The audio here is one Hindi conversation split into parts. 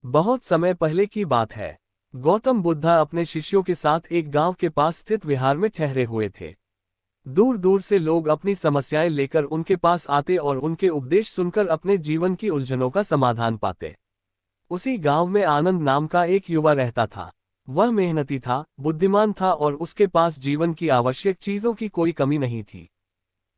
बहुत समय पहले की बात है। गौतम बुद्धा अपने शिष्यों के साथ एक गांव के पास स्थित विहार में ठहरे हुए थे। दूर दूर से लोग अपनी समस्याएं लेकर उनके पास आते और उनके उपदेश सुनकर अपने जीवन की उलझनों का समाधान पाते। उसी गांव में आनंद नाम का एक युवा रहता था। वह मेहनती था, बुद्धिमान था और उसके पास जीवन की आवश्यक चीजों की कोई कमी नहीं थी।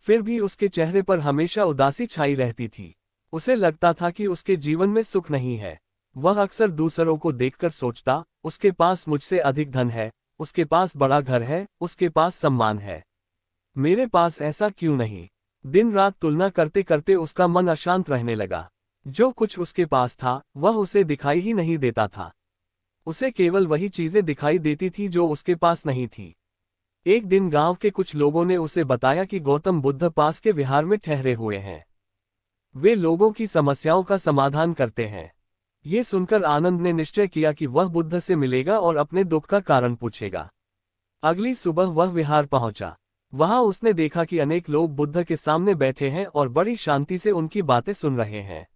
फिर भी उसके चेहरे पर हमेशा उदासी छाई रहती थी। उसे लगता था कि उसके जीवन में सुख नहीं है। वह अक्सर दूसरों को देखकर सोचता, उसके पास मुझसे अधिक धन है, उसके पास बड़ा घर है, उसके पास सम्मान है, मेरे पास ऐसा क्यों नहीं। दिन रात तुलना करते करते उसका मन अशांत रहने लगा। जो कुछ उसके पास था वह उसे दिखाई ही नहीं देता था। उसे केवल वही चीजें दिखाई देती थी जो उसके पास नहीं थी। एक दिन गांव के कुछ लोगों ने उसे बताया कि गौतम बुद्ध पास के विहार में ठहरे हुए हैं। वे लोगों की समस्याओं का समाधान करते हैं। ये सुनकर आनंद ने निश्चय किया कि वह बुद्ध से मिलेगा और अपने दुख का कारण पूछेगा। अगली सुबह वह विहार पहुंचा। वहां उसने देखा कि अनेक लोग बुद्ध के सामने बैठे हैं और बड़ी शांति से उनकी बातें सुन रहे हैं।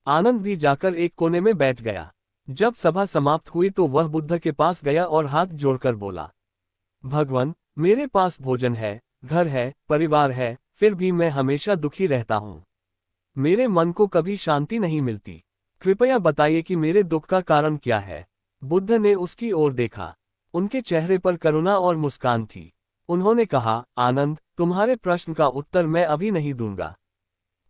आनंद भी जाकर एक कोने में बैठ गया। जब सभा समाप्त हुई तो वह बुद्ध के पास गया और हाथ जोड़कर बोला, भगवान, मेरे पास भोजन है, घर है, परिवार है, फिर भी मैं हमेशा दुखी रहता हूँ। मेरे मन को कभी शांति नहीं मिलती। कृपया बताइए कि मेरे दुख का कारण क्या है। बुद्ध ने उसकी ओर देखा। उनके चेहरे पर करुणा और मुस्कान थी। उन्होंने कहा, आनंद, तुम्हारे प्रश्न का उत्तर मैं अभी नहीं दूंगा।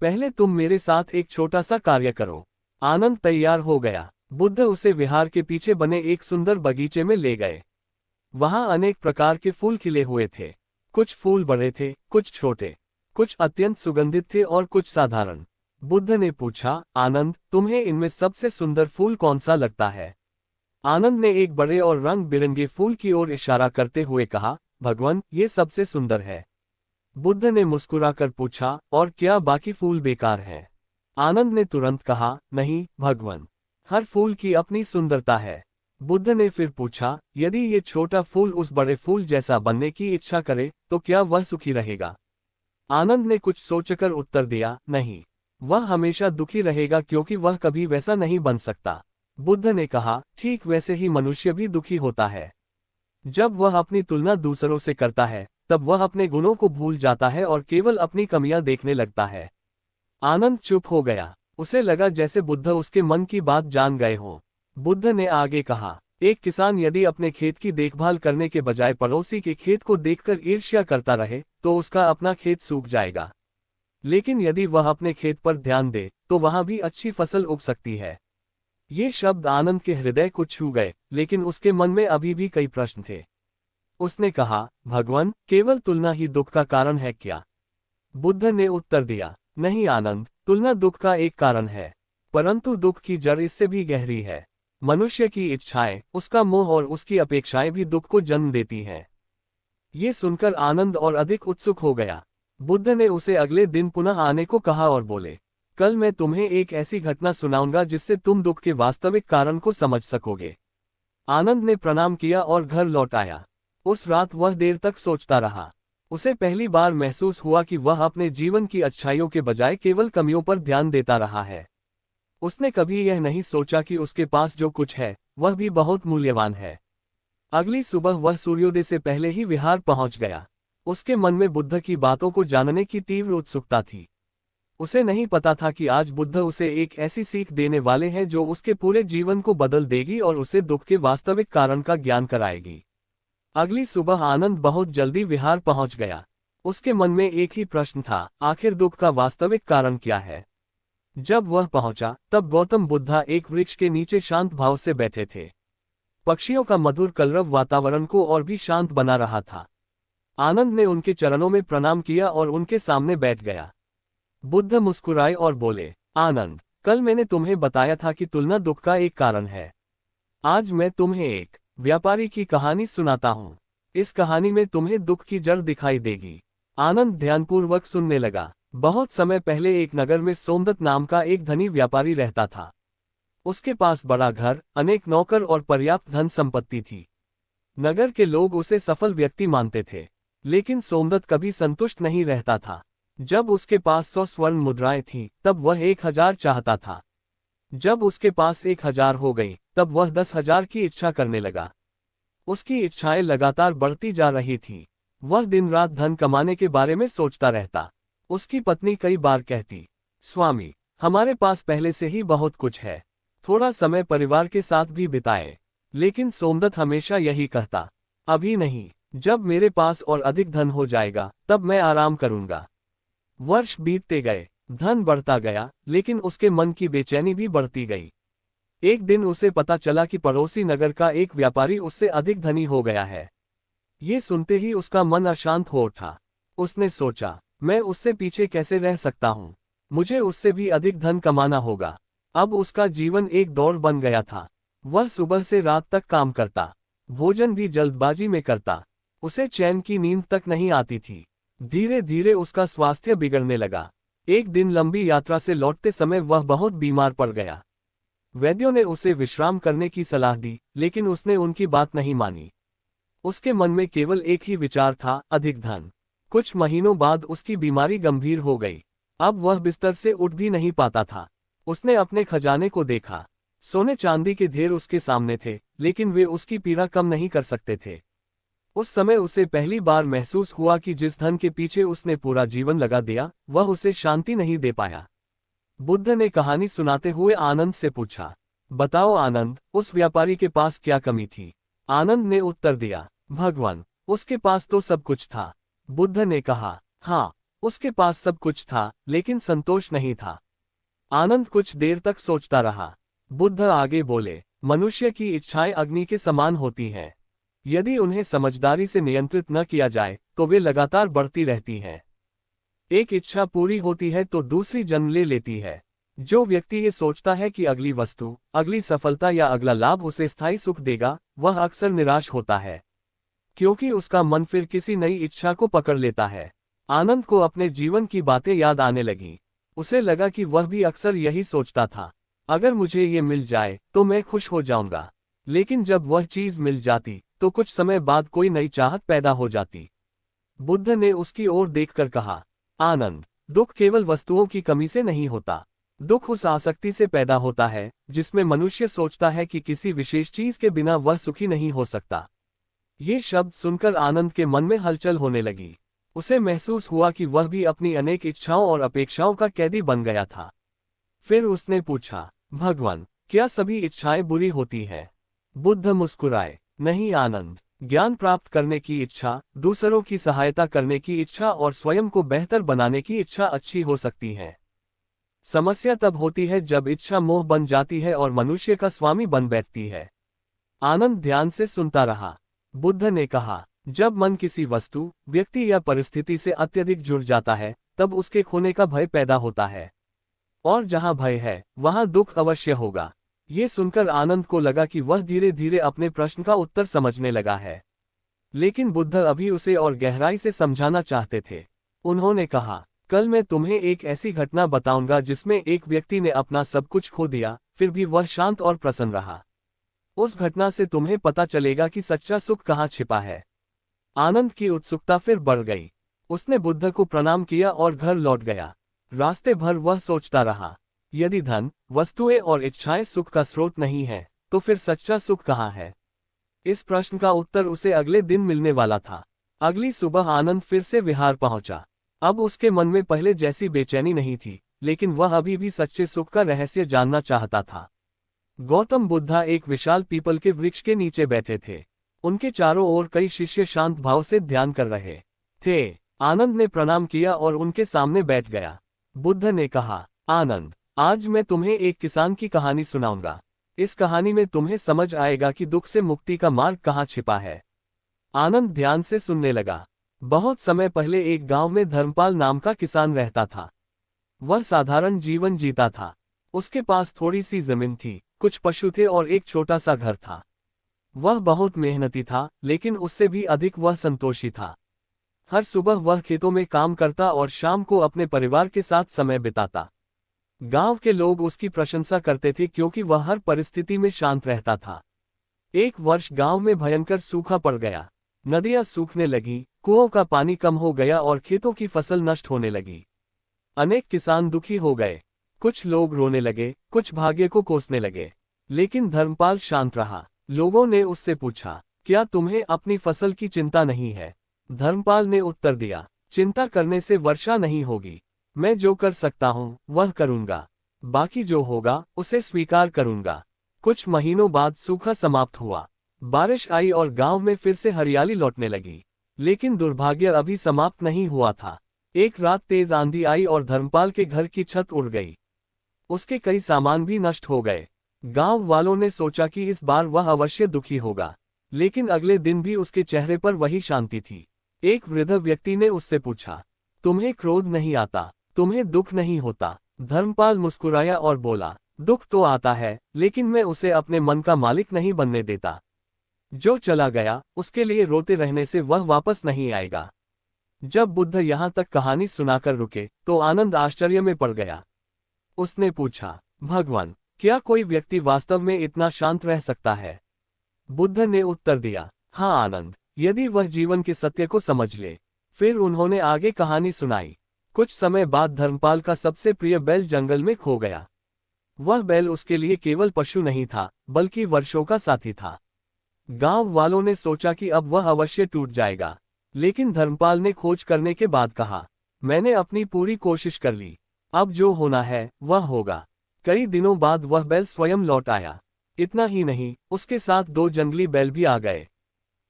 पहले तुम मेरे साथ एक छोटा सा कार्य करो। आनंद तैयार हो गया। बुद्ध उसे विहार के पीछे बने एक सुंदर बगीचे में ले गए। वहां अनेक प्रकार के फूल खिले हुए थे। कुछ फूल बड़े थे, कुछ छोटे, कुछ अत्यंत सुगंधित थे और कुछ साधारण। बुद्ध ने पूछा, आनंद, तुम्हें इनमें सबसे सुंदर फूल कौन सा लगता है। आनंद ने एक बड़े और रंग बिरंगे फूल की ओर इशारा करते हुए कहा, भगवान, ये सबसे सुंदर है। बुद्ध ने मुस्कुराकर पूछा, और क्या बाकी फूल बेकार हैं? आनंद ने तुरंत कहा, नहीं भगवान, हर फूल की अपनी सुंदरता है। बुद्ध ने फिर पूछा, यदि ये छोटा फूल उस बड़े फूल जैसा बनने की इच्छा करे तो क्या वह सुखी रहेगा? आनंद ने कुछ सोचकर उत्तर दिया, नहीं, वह हमेशा दुखी रहेगा क्योंकि वह कभी वैसा नहीं बन सकता। बुद्ध ने कहा, ठीक वैसे ही मनुष्य भी दुखी होता है। जब वह अपनी तुलना दूसरों से करता है तब वह अपने गुणों को भूल जाता है और केवल अपनी कमियां देखने लगता है। आनंद चुप हो गया। उसे लगा जैसे बुद्ध उसके मन की बात जान गए हों। बुद्ध ने आगे कहा, एक किसान यदि अपने खेत की देखभाल करने के बजाय पड़ोसी के खेत को देखकर ईर्ष्या करता रहे तो उसका अपना खेत सूख जाएगा। लेकिन यदि वह अपने खेत पर ध्यान दे तो वहां भी अच्छी फसल उग सकती है। ये शब्द आनंद के हृदय को छू गए, लेकिन उसके मन में अभी भी कई प्रश्न थे। उसने कहा, भगवान, केवल तुलना ही दुख का कारण है क्या? बुद्ध ने उत्तर दिया, नहीं आनंद, तुलना दुख का एक कारण है, परंतु दुख की जड़ इससे भी गहरी है। मनुष्य की इच्छाएं, उसका मोह और उसकी अपेक्षाएं भी दुख को जन्म देती हैं। ये सुनकर आनंद और अधिक उत्सुक हो गया। बुद्ध ने उसे अगले दिन पुनः आने को कहा और बोले, कल मैं तुम्हें एक ऐसी घटना सुनाऊंगा जिससे तुम दुख के वास्तविक कारण को समझ सकोगे। आनंद ने प्रणाम किया और घर लौट आया। उस रात वह देर तक सोचता रहा। उसे पहली बार महसूस हुआ कि वह अपने जीवन की अच्छाइयों के बजाय केवल कमियों पर ध्यान देता रहा है। उसने कभी यह नहीं सोचा कि उसके पास जो कुछ है वह भी बहुत मूल्यवान है। अगली सुबह वह सूर्योदय से पहले ही विहार पहुंच गया। उसके मन में बुद्ध की बातों को जानने की तीव्र उत्सुकता थी। उसे नहीं पता था कि आज बुद्ध उसे एक ऐसी सीख देने वाले हैं जो उसके पूरे जीवन को बदल देगी और उसे दुख के वास्तविक कारण का ज्ञान कराएगी। अगली सुबह आनंद बहुत जल्दी विहार पहुंच गया। उसके मन में एक ही प्रश्न था, आखिर दुख का वास्तविक कारण क्या है? जब वह पहुंचा तब गौतम बुद्ध एक वृक्ष के नीचे शांत भाव से बैठे थे। पक्षियों का मधुर कलरव वातावरण को और भी शांत बना रहा था। आनंद ने उनके चरणों में प्रणाम किया और उनके सामने बैठ गया। बुद्ध मुस्कुराए और बोले, आनंद, कल मैंने तुम्हें बताया था कि तुलना दुख का एक कारण है। आज मैं तुम्हें एक व्यापारी की कहानी सुनाता हूँ। इस कहानी में तुम्हें दुख की जड़ दिखाई देगी। आनंद ध्यानपूर्वक सुनने लगा। बहुत समय पहले एक नगर में सोमदत्त नाम का एक धनी व्यापारी रहता था। उसके पास बड़ा घर, अनेक नौकर और पर्याप्त धन संपत्ति थी। नगर के लोग उसे सफल व्यक्ति मानते थे, लेकिन सोमदत्त कभी संतुष्ट नहीं रहता था। जब उसके पास 100 स्वर्ण मुद्राएं थीं, तब वह 1000 चाहता था। जब उसके पास 1000 हो गई, तब वह 10,000 की इच्छा करने लगा। उसकी इच्छाएं लगातार बढ़ती जा रही थीं। वह दिन रात धन कमाने के बारे में सोचता रहता। उसकी पत्नी कई बार कहती, स्वामी, हमारे पास पहले से ही बहुत कुछ है, थोड़ा समय परिवार के साथ भी बिताएं। लेकिन सोमदत्त हमेशा यही कहता, अभी नहीं, जब मेरे पास और अधिक धन हो जाएगा तब मैं आराम करूंगा। वर्ष बीतते गए, धन बढ़ता गया, लेकिन उसके मन की बेचैनी भी बढ़ती गई। एक दिन उसे पता चला कि पड़ोसी नगर का एक व्यापारी उससे अधिक धनी हो गया है। ये सुनते ही उसका मन अशांत हो उठा। उसने सोचा, मैं उससे पीछे कैसे रह सकता हूँ, मुझे उससे भी अधिक धन कमाना होगा। अब उसका जीवन एक दौड़ बन गया था। वह सुबह से रात तक काम करता, भोजन भी जल्दबाजी में करता, उसे चैन की नींद तक नहीं आती थी। धीरे धीरे उसका स्वास्थ्य बिगड़ने लगा। एक दिन लंबी यात्रा से लौटते समय वह बहुत बीमार पड़ गया। वैद्यों ने उसे विश्राम करने की सलाह दी, लेकिन उसने उनकी बात नहीं मानी। उसके मन में केवल एक ही विचार था, अधिक धन। कुछ महीनों बाद उसकी बीमारी गंभीर हो गई। अब वह बिस्तर से उठ भी नहीं पाता था। उसने अपने खजाने को देखा। सोने चांदी के ढेर उसके सामने थे, लेकिन वे उसकी पीड़ा कम नहीं कर सकते थे। उस समय उसे पहली बार महसूस हुआ कि जिस धन के पीछे उसने पूरा जीवन लगा दिया, वह उसे शांति नहीं दे पाया। बुद्ध ने कहानी सुनाते हुए आनंद से पूछा, बताओ आनंद, उस व्यापारी के पास क्या कमी थी? आनंद ने उत्तर दिया, भगवान, उसके पास तो सब कुछ था। बुद्ध ने कहा, हाँ, उसके पास सब कुछ था, लेकिन संतोष नहीं था। आनंद कुछ देर तक सोचता रहा। बुद्ध आगे बोले, मनुष्य की इच्छाएं अग्नि के समान होती हैं। यदि उन्हें समझदारी से नियंत्रित न किया जाए तो वे लगातार बढ़ती रहती हैं। एक इच्छा पूरी होती है तो दूसरी जन्म ले लेती है। जो व्यक्ति ये सोचता है कि अगली वस्तु, अगली सफलता या अगला लाभ उसे स्थायी सुख देगा, वह अक्सर निराश होता है, क्योंकि उसका मन फिर किसी नई इच्छा को पकड़ लेता है। आनंद को अपने जीवन की बातें याद आने लगी। उसे लगा कि वह भी अक्सर यही सोचता था, अगर मुझे ये मिल जाए तो मैं खुश हो जाऊंगा। लेकिन जब वह चीज मिल जाती तो कुछ समय बाद कोई नई चाहत पैदा हो जाती। बुद्ध ने उसकी ओर देखकर कहा, आनंद, दुख केवल वस्तुओं की कमी से नहीं होता। दुख उस आसक्ति से पैदा होता है जिसमें मनुष्य सोचता है कि किसी विशेष चीज के बिना वह सुखी नहीं हो सकता। ये शब्द सुनकर आनंद के मन में हलचल होने लगी। उसे महसूस हुआ कि वह भी अपनी अनेक इच्छाओं और अपेक्षाओं का कैदी बन गया था। फिर उसने पूछा, भगवान, क्या सभी इच्छाएं बुरी होती हैं? बुद्ध मुस्कुराए, नहीं आनंद, ज्ञान प्राप्त करने की इच्छा, दूसरों की सहायता करने की इच्छा और स्वयं को बेहतर बनाने की इच्छा अच्छी हो सकती है। समस्या तब होती है जब इच्छा मोह बन जाती है और मनुष्य का स्वामी बन बैठती है। आनंद ध्यान से सुनता रहा। बुद्ध ने कहा, जब मन किसी वस्तु, व्यक्ति या परिस्थिति से अत्यधिक जुड़ जाता है, तब उसके खोने का भय पैदा होता है। और जहां भय है, वहां दुख अवश्य होगा। ये सुनकर आनंद को लगा कि वह धीरे धीरे अपने प्रश्न का उत्तर समझने लगा है। लेकिन बुद्ध अभी उसे और गहराई से समझाना चाहते थे। उन्होंने कहा, कल मैं तुम्हें एक ऐसी घटना बताऊंगा जिसमें एक व्यक्ति ने अपना सब कुछ खो दिया, फिर भी वह शांत और प्रसन्न रहा। उस घटना से तुम्हें पता चलेगा कि सच्चा सुख कहाँ छिपा है। आनंद की उत्सुकता फिर बढ़ गई। उसने बुद्ध को प्रणाम किया और घर लौट गया। रास्ते भर वह सोचता रहा, यदि धन, वस्तुएं और इच्छाएं सुख का स्रोत नहीं है, तो फिर सच्चा सुख कहाँ है? इस प्रश्न का उत्तर उसे अगले दिन मिलने वाला था। अगली सुबह आनंद फिर से विहार पहुंचा। अब उसके मन में पहले जैसी बेचैनी नहीं थी, लेकिन वह अभी भी सच्चे सुख का रहस्य जानना चाहता था। गौतम बुद्धा एक विशाल पीपल के वृक्ष के नीचे बैठे थे। उनके चारों ओर कई शिष्य शांत भाव से ध्यान कर रहे थे। आनंद ने प्रणाम किया और उनके सामने बैठ गया। बुद्ध ने कहा, आनंद, आज मैं तुम्हें एक किसान की कहानी सुनाऊंगा। इस कहानी में तुम्हें समझ आएगा कि दुख से मुक्ति का मार्ग कहाँ छिपा है। आनंद ध्यान से सुनने लगा। बहुत समय पहले एक गांव में धर्मपाल नाम का किसान रहता था। वह साधारण जीवन जीता था। उसके पास थोड़ी सी जमीन थी, कुछ पशु थे और एक छोटा सा घर था। वह बहुत मेहनती था, लेकिन उससे भी अधिक वह संतोषी था। हर सुबह वह खेतों में काम करता और शाम को अपने परिवार के साथ समय बिताता। गांव के लोग उसकी प्रशंसा करते थे क्योंकि वह हर परिस्थिति में शांत रहता था। एक वर्ष गांव में भयंकर सूखा पड़ गया। नदियां सूखने लगी, कुओं का पानी कम हो गया और खेतों की फसल नष्ट होने लगी। अनेक किसान दुखी हो गए। कुछ लोग रोने लगे, कुछ भाग्य को कोसने लगे, लेकिन धर्मपाल शांत रहा। लोगों ने उससे पूछा, क्या तुम्हें अपनी फसल की चिंता नहीं है? धर्मपाल ने उत्तर दिया, चिंता करने से वर्षा नहीं होगी। मैं जो कर सकता हूँ वह करूँगा, बाकी जो होगा उसे स्वीकार करूँगा। कुछ महीनों बाद सूखा समाप्त हुआ, बारिश आई और गांव में फिर से हरियाली लौटने लगी। लेकिन दुर्भाग्य अभी समाप्त नहीं हुआ था। एक रात तेज आंधी आई और धर्मपाल के घर की छत उड़ गई। उसके कई सामान भी नष्ट हो गए। गांव वालों ने सोचा कि इस बार वह अवश्य दुखी होगा, लेकिन अगले दिन भी उसके चेहरे पर वही शांति थी। एक वृद्ध व्यक्ति ने उससे पूछा, तुम्हें क्रोध नहीं आता, तुम्हें दुख नहीं होता? धर्मपाल मुस्कुराया और बोला, दुख तो आता है, लेकिन मैं उसे अपने मन का मालिक नहीं बनने देता। जो चला गया उसके लिए रोते रहने से वह वापस नहीं आएगा। जब बुद्ध यहाँ तक कहानी सुनाकर रुके तो आनंद आश्चर्य में पड़ गया। उसने पूछा, भगवान, क्या कोई व्यक्ति वास्तव में इतना शांत रह सकता है? बुद्ध ने उत्तर दिया, हाँ आनंद, यदि वह जीवन के सत्य को समझ ले। फिर उन्होंने आगे कहानी सुनाई। कुछ समय बाद धर्मपाल का सबसे प्रिय बैल जंगल में खो गया। वह बैल उसके लिए केवल पशु नहीं था, बल्कि वर्षों का साथी था। गांव वालों ने सोचा कि अब वह अवश्य टूट जाएगा, लेकिन धर्मपाल ने खोज करने के बाद कहा, मैंने अपनी पूरी कोशिश कर ली, अब जो होना है वह होगा। कई दिनों बाद वह बैल स्वयं लौट आया। इतना ही नहीं, उसके साथ 2 जंगली बैल भी आ गए।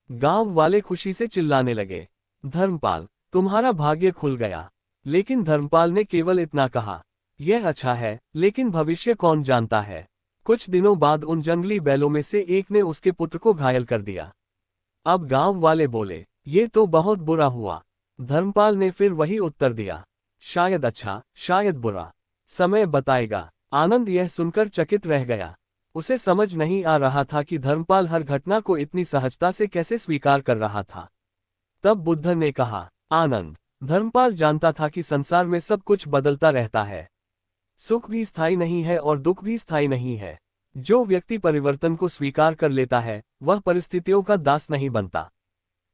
गांव वाले खुशी से चिल्लाने लगे, धर्मपाल, तुम्हारा भाग्य खुल गया। लेकिन धर्मपाल ने केवल इतना कहा, यह अच्छा है, लेकिन भविष्य कौन जानता है। कुछ दिनों बाद उन जंगली बैलों में से एक ने उसके पुत्र को घायल कर दिया। अब गांव वाले बोले, ये तो बहुत बुरा हुआ। धर्मपाल ने फिर वही उत्तर दिया, शायद अच्छा, शायद बुरा, समय बताएगा। आनंद यह सुनकर चकित रह गया। उसे समझ नहीं आ रहा था कि धर्मपाल हर घटना को इतनी सहजता से कैसे स्वीकार कर रहा था। तब बुद्ध ने कहा, आनंद, धर्मपाल जानता था कि संसार में सब कुछ बदलता रहता है। सुख भी स्थायी नहीं है और दुख भी स्थायी नहीं है। जो व्यक्ति परिवर्तन को स्वीकार कर लेता है वह परिस्थितियों का दास नहीं बनता।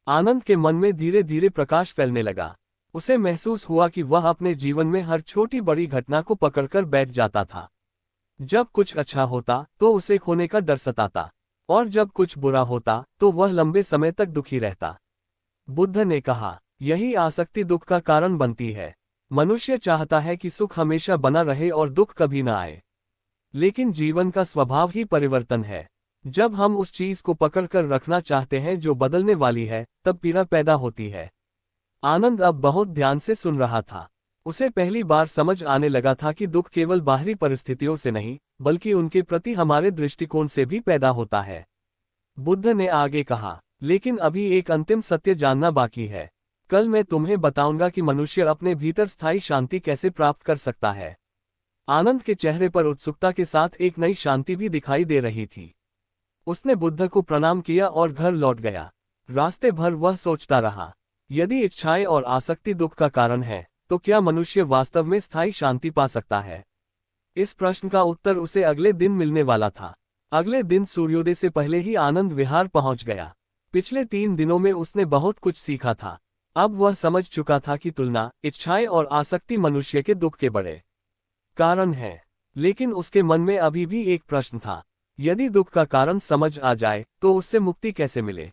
आनंद के मन में धीरे धीरे प्रकाश फैलने लगा। उसे महसूस हुआ कि वह अपने जीवन में हर छोटी बड़ी घटना को पकड़कर बैठ जाता था। जब कुछ अच्छा होता तो उसे खोने का डर सताता, और जब कुछ बुरा होता तो वह लंबे समय तक दुखी रहता। बुद्ध ने कहा, यही आसक्ति दुख का कारण बनती है। मनुष्य चाहता है कि सुख हमेशा बना रहे और दुख कभी ना आए, लेकिन जीवन का स्वभाव ही परिवर्तन है। जब हम उस चीज को पकड़कर रखना चाहते हैं जो बदलने वाली है, तब पीड़ा पैदा होती है। आनंद अब बहुत ध्यान से सुन रहा था। उसे पहली बार समझ आने लगा था कि दुख केवल बाहरी परिस्थितियों से नहीं, बल्कि उनके प्रति हमारे दृष्टिकोण से भी पैदा होता है। बुद्ध ने आगे कहा, लेकिन अभी एक अंतिम सत्य जानना बाकी है। कल मैं तुम्हें बताऊंगा कि मनुष्य अपने भीतर स्थायी शांति कैसे प्राप्त कर सकता है। आनंद के चेहरे पर उत्सुकता के साथ एक नई शांति भी दिखाई दे रही थी। उसने बुद्ध को प्रणाम किया और घर लौट गया। रास्ते भर वह सोचता रहा, यदि इच्छाएं और आसक्ति दुख का कारण है, तो क्या मनुष्य वास्तव में स्थायी शांति पा सकता है? इस प्रश्न का उत्तर उसे अगले दिन मिलने वाला था। अगले दिन सूर्योदय से पहले ही आनंद विहार पहुंच गया। पिछले 3 दिनों में उसने बहुत कुछ सीखा था। अब वह समझ चुका था कि तुलना, इच्छाएं और आसक्ति मनुष्य के दुख के बड़े कारण है। लेकिन उसके मन में अभी भी एक प्रश्न था, यदि दुख का कारण समझ आ जाए तो उससे मुक्ति कैसे मिले?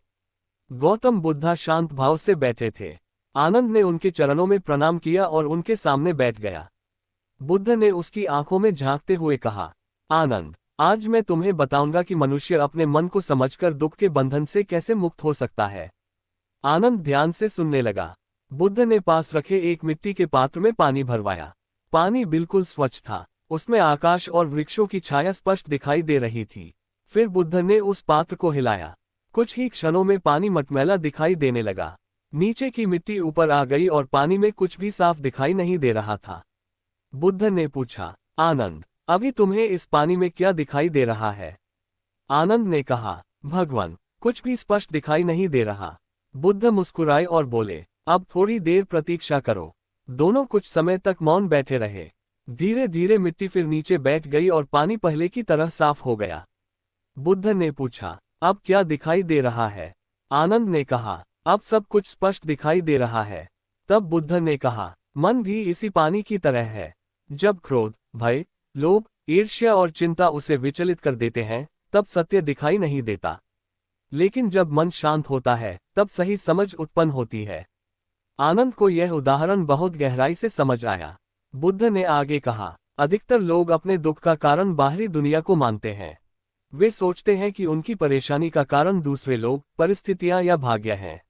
गौतम बुद्ध शांत भाव से बैठे थे। आनंद ने उनके चरणों में प्रणाम किया और उनके सामने बैठ गया। बुद्ध ने उसकी आंखों में झांकते हुए कहा, आनंद, आज मैं तुम्हें बताऊंगा कि मनुष्य अपने मन को समझकर दुख के बंधन से कैसे मुक्त हो सकता है। आनंद ध्यान से सुनने लगा। बुद्ध ने पास रखे एक मिट्टी के पात्र में पानी भरवाया। पानी बिल्कुल स्वच्छ था। उसमें आकाश और वृक्षों की छाया स्पष्ट दिखाई दे रही थी। फिर बुद्ध ने उस पात्र को हिलाया। कुछ ही क्षणों में पानी मटमैला दिखाई देने लगा। नीचे की मिट्टी ऊपर आ गई और पानी में कुछ भी साफ दिखाई नहीं दे रहा था। बुद्ध ने पूछा, आनंद, अभी तुम्हें इस पानी में क्या दिखाई दे रहा है? आनंद ने कहा, भगवान, कुछ भी स्पष्ट दिखाई नहीं दे रहा। बुद्ध मुस्कुराए और बोले, अब थोड़ी देर प्रतीक्षा करो। दोनों कुछ समय तक मौन बैठे रहे। धीरे धीरे मिट्टी फिर नीचे बैठ गई और पानी पहले की तरह साफ हो गया। बुद्ध ने पूछा, अब क्या दिखाई दे रहा है? आनंद ने कहा, अब सब कुछ स्पष्ट दिखाई दे रहा है। तब बुद्ध ने कहा, मन भी इसी पानी की तरह है। जब क्रोध, भय, लोभ, ईर्ष्या और चिंता उसे विचलित कर देते हैं, तब सत्य दिखाई नहीं देता। लेकिन जब मन शांत होता है, तब सही समझ उत्पन्न होती है। आनंद को यह उदाहरण बहुत गहराई से समझ आया। बुद्ध ने आगे कहा, अधिकतर लोग अपने दुख का कारण बाहरी दुनिया को मानते हैं। वे सोचते हैं कि उनकी परेशानी का कारण दूसरे लोग, परिस्थितियां या भाग्य हैं।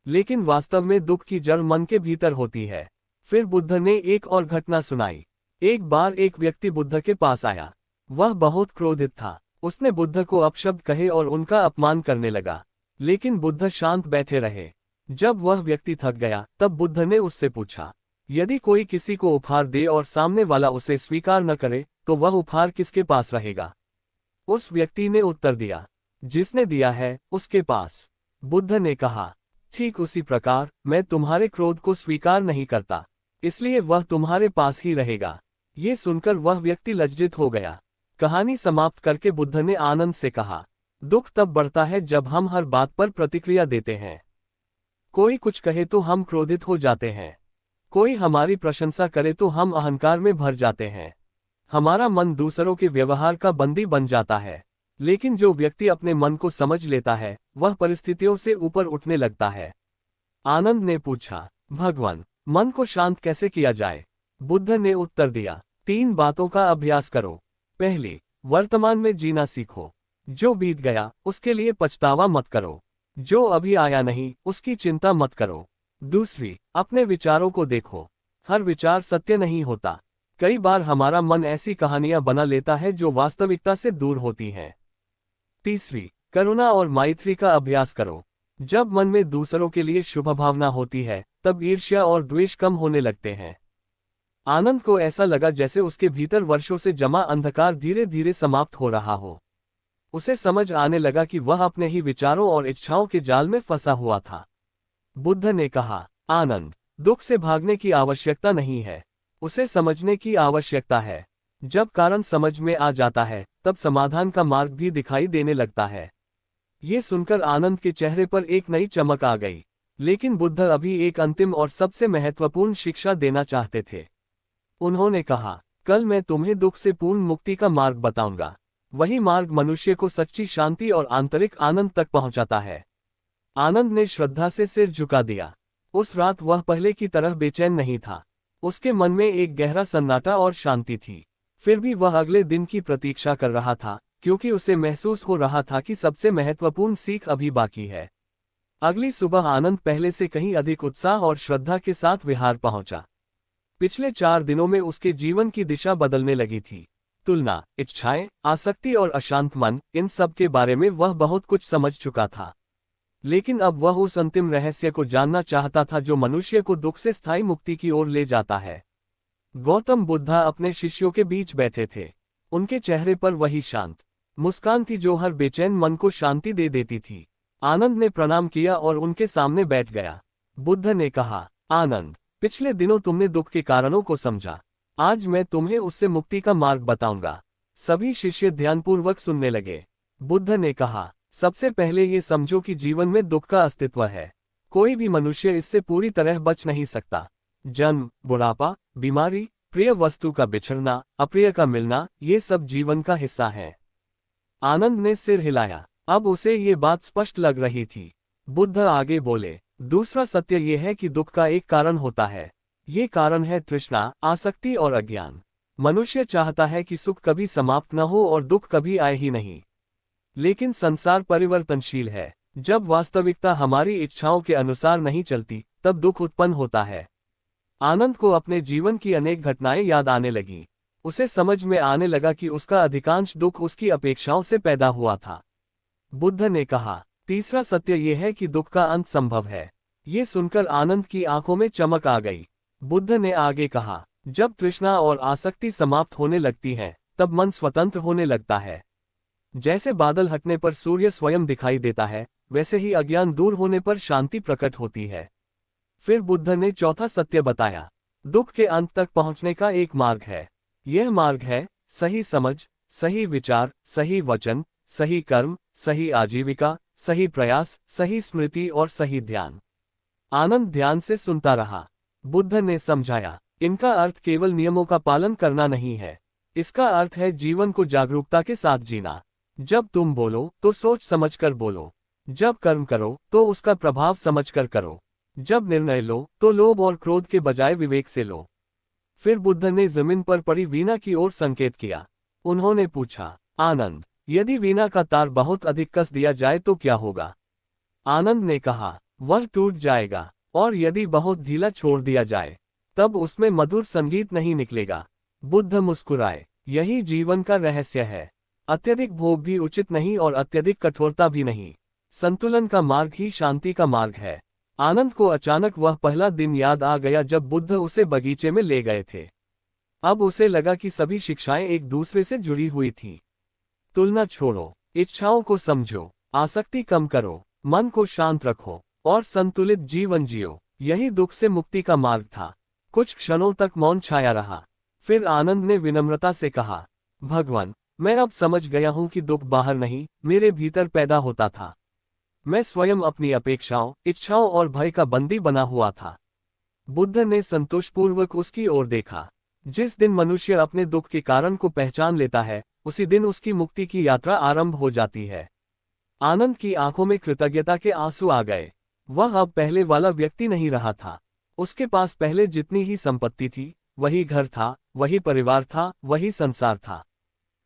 लेकिन वास्तव में दुख की जड़ मन के भीतर होती है। फिर बुद्ध ने एक और घटना सुनाई। एक बार एक व्यक्ति बुद्ध के पास आया। वह बहुत क्रोधित था। उसने बुद्ध को अपशब्द कहे और उनका अपमान करने लगा। लेकिन बुद्ध शांत बैठे रहे। जब वह व्यक्ति थक गया, तब बुद्ध ने उससे पूछा, यदि कोई किसी को उपहार दे और सामने वाला उसे स्वीकार न करे, तो वह उपहार किसके पास रहेगा? उस व्यक्ति ने उत्तर दिया, जिसने दिया है, उसके पास। बुद्ध ने कहा, ठीक उसी प्रकार, मैं तुम्हारे क्रोध को स्वीकार नहीं करता, इसलिए वह तुम्हारे पास ही रहेगा। ये सुनकर वह व्यक्ति लज्जित हो गया। कहानी समाप्त करके बुद्ध ने आनंद से कहा, दुख तब बढ़ता है जब हम हर बात पर प्रतिक्रिया देते हैं। कोई कुछ कहे तो हम क्रोधित हो जाते हैं। कोई हमारी प्रशंसा करे तो हम अहंकार में भर जाते हैं। हमारा मन दूसरों के व्यवहार का बंदी बन जाता है। लेकिन जो व्यक्ति अपने मन को समझ लेता है, वह परिस्थितियों से ऊपर उठने लगता है। आनंद ने पूछा, भगवान, मन को शांत कैसे किया जाए? बुद्ध ने उत्तर दिया, 3 बातों का अभ्यास करो। पहली, वर्तमान में जीना सीखो। जो बीत गया, उसके लिए पछतावा मत करो। जो अभी आया नहीं, उसकी चिंता मत करो। दूसरी, अपने विचारों को देखो। हर विचार सत्य नहीं होता। कई बार हमारा मन ऐसी कहानियां बना लेता है जो वास्तविकता से दूर होती हैं। तीसरी, करुणा और मैत्री का अभ्यास करो। जब मन में दूसरों के लिए शुभ भावना होती है, तब ईर्ष्या और द्वेष कम होने लगते हैं। आनंद को ऐसा लगा जैसे उसके भीतर वर्षों से जमा अंधकार धीरे धीरे समाप्त हो रहा हो। उसे समझ आने लगा कि वह अपने ही विचारों और इच्छाओं के जाल में फंसा हुआ था। बुद्ध ने कहा, आनंद, दुख से भागने की आवश्यकता नहीं है, उसे समझने की आवश्यकता है। जब कारण समझ में आ जाता है, तब समाधान का मार्ग भी दिखाई देने लगता है। ये सुनकर आनंद के चेहरे पर एक नई चमक आ गई। लेकिन बुद्ध अभी एक अंतिम और सबसे महत्वपूर्ण शिक्षा देना चाहते थे। उन्होंने कहा, कल मैं तुम्हें दुख से पूर्ण मुक्ति का मार्ग बताऊंगा। वही मार्ग मनुष्य को सच्ची शांति और आंतरिक आनंद तक पहुंचाता है। आनंद ने श्रद्धा से सिर झुका दिया। उस रात वह पहले की तरह बेचैन नहीं था। उसके मन में एक गहरा सन्नाटा और शांति थी। फिर भी वह अगले दिन की प्रतीक्षा कर रहा था, क्योंकि उसे महसूस हो रहा था कि सबसे महत्वपूर्ण सीख अभी बाकी है। अगली सुबह आनंद पहले से कहीं अधिक उत्साह और श्रद्धा के साथ विहार पहुंचा। पिछले 4 दिनों में उसके जीवन की दिशा बदलने लगी थी। तुलना, इच्छाएं, आसक्ति और अशांत मन, इन सब के बारे में वह बहुत कुछ समझ चुका था। लेकिन अब वह उस अंतिम रहस्य को जानना चाहता था जो मनुष्य को दुख से स्थायी मुक्ति की ओर ले जाता है। गौतम बुद्धा अपने शिष्यों के बीच बैठे थे। उनके चेहरे पर वही शांत मुस्कान थी जो हर बेचैन मन को शांति दे देती थी। आनंद ने प्रणाम किया और उनके सामने बैठ गया। बुद्ध ने कहा, आनंद, पिछले दिनों तुमने दुख के कारणों को समझा। आज मैं तुम्हें उससे मुक्ति का मार्ग बताऊंगा। सभी शिष्य ध्यानपूर्वक सुनने लगे। बुद्ध ने कहा, सबसे पहले ये समझो कि जीवन में दुख का अस्तित्व है। कोई भी मनुष्य इससे पूरी तरह बच नहीं सकता। जन्म, बुढ़ापा, बीमारी, प्रिय वस्तु का बिछड़ना, अप्रिय का मिलना, ये सब जीवन का हिस्सा है। आनंद ने सिर हिलाया। अब उसे ये बात स्पष्ट लग रही थी। बुद्ध आगे बोले, दूसरा सत्य ये है कि दुख का एक कारण होता है। ये कारण है तृष्णा, आसक्ति और अज्ञान। मनुष्य चाहता है कि सुख कभी समाप्त न हो और दुख कभी आए ही नहीं। लेकिन संसार परिवर्तनशील है। जब वास्तविकता हमारी इच्छाओं के अनुसार नहीं चलती, तब दुख उत्पन्न होता है। आनंद को अपने जीवन की अनेक घटनाएं याद आने लगीं। उसे समझ में आने लगा कि उसका अधिकांश दुख उसकी अपेक्षाओं से पैदा हुआ था। बुद्ध ने कहा, तीसरा सत्य यह है कि दुख का अंत संभव है। ये सुनकर आनंद की आंखों में चमक आ गई। बुद्ध ने आगे कहा, जब तृष्णा और आसक्ति समाप्त होने लगती है, तब मन स्वतंत्र होने लगता है। जैसे बादल हटने पर सूर्य स्वयं दिखाई देता है, वैसे ही अज्ञान दूर होने पर शांति प्रकट होती है। फिर बुद्ध ने चौथा सत्य बताया, दुख के अंत तक पहुंचने का एक मार्ग है। यह मार्ग है सही समझ, सही विचार, सही वचन, सही कर्म, सही आजीविका, सही प्रयास, सही स्मृति और सही ध्यान। आनंद ध्यान से सुनता रहा। बुद्ध ने समझाया, इनका अर्थ केवल नियमों का पालन करना नहीं है। इसका अर्थ है जीवन को जागरूकता के साथ जीना। जब तुम बोलो तो सोच समझकर बोलो। जब कर्म करो तो उसका प्रभाव समझकर करो। जब निर्णय लो तो लोभ और क्रोध के बजाय विवेक से लो। फिर बुद्ध ने जमीन पर पड़ी वीणा की ओर संकेत किया। उन्होंने पूछा, आनंद, यदि वीणा का तार बहुत अधिक कस दिया जाए तो क्या होगा? आनंद ने कहा, वह टूट जाएगा। और यदि बहुत ढीला छोड़ दिया जाए तब उसमें मधुर संगीत नहीं निकलेगा। बुद्ध मुस्कुराए, यही जीवन का रहस्य है। अत्यधिक भोग भी उचित नहीं और अत्यधिक कठोरता भी नहीं। संतुलन का मार्ग ही शांति का मार्ग है। आनंद को अचानक वह पहला दिन याद आ गया जब बुद्ध उसे बगीचे में ले गए थे। अब उसे लगा कि सभी शिक्षाएं एक दूसरे से जुड़ी हुई थीं। तुलना छोड़ो, इच्छाओं को समझो, आसक्ति कम करो, मन को शांत रखो और संतुलित जीवन जियो। यही दुख से मुक्ति का मार्ग था। कुछ क्षणों तक मौन छाया रहा। फिर आनंद ने विनम्रता से कहा, भगवान, मैं अब समझ गया हूं कि दुख बाहर नहीं, मेरे भीतर पैदा होता था। मैं स्वयं अपनी अपेक्षाओं, इच्छाओं और भय का बंदी बना हुआ था। बुद्ध ने संतोषपूर्वक उसकी ओर देखा। जिस दिन मनुष्य अपने दुख के कारण को पहचान लेता है, उसी दिन उसकी मुक्ति की यात्रा आरंभ हो जाती है। आनंद की आंखों में कृतज्ञता के आंसू आ गए। वह अब पहले वाला व्यक्ति नहीं रहा था। उसके पास पहले जितनी ही संपत्ति थी, वही घर था, वही परिवार था, वही संसार था।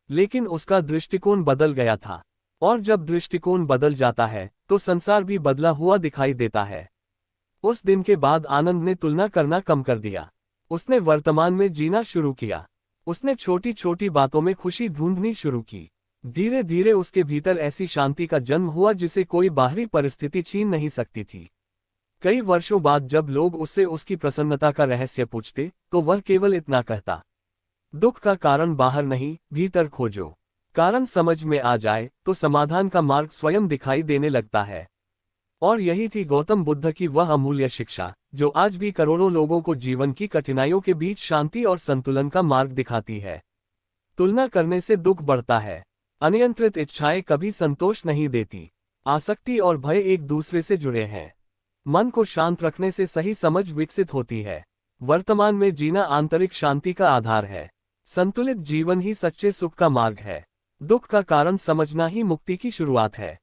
लेकिन उसका दृष्टिकोण बदल गया था। और जब दृष्टिकोण बदल जाता है तो संसार भी बदला हुआ दिखाई देता है। उस दिन के बाद आनंद ने तुलना करना कम कर दिया। उसने वर्तमान में जीना शुरू किया। उसने छोटी छोटी बातों में खुशी ढूंढनी शुरू की। धीरे धीरे उसके भीतर ऐसी शांति का जन्म हुआ जिसे कोई बाहरी परिस्थिति छीन नहीं सकती थी। कई वर्षों बाद जब लोग उससे उसकी प्रसन्नता का रहस्य पूछते तो वह केवल इतना कहता, दुख का कारण बाहर नहीं, भीतर खोजो। कारण समझ में आ जाए तो समाधान का मार्ग स्वयं दिखाई देने लगता है। और यही थी गौतम बुद्ध की वह अमूल्य शिक्षा, जो आज भी करोड़ों लोगों को जीवन की कठिनाइयों के बीच शांति और संतुलन का मार्ग दिखाती है। तुलना करने से दुख बढ़ता है। अनियंत्रित इच्छाएं कभी संतोष नहीं देती। आसक्ति और भय एक दूसरे से जुड़े हैं। मन को शांत रखने से सही समझ विकसित होती है। वर्तमान में जीना आंतरिक शांति का आधार है। संतुलित जीवन ही सच्चे सुख का मार्ग है। दुख का कारण समझना ही मुक्ति की शुरुआत है।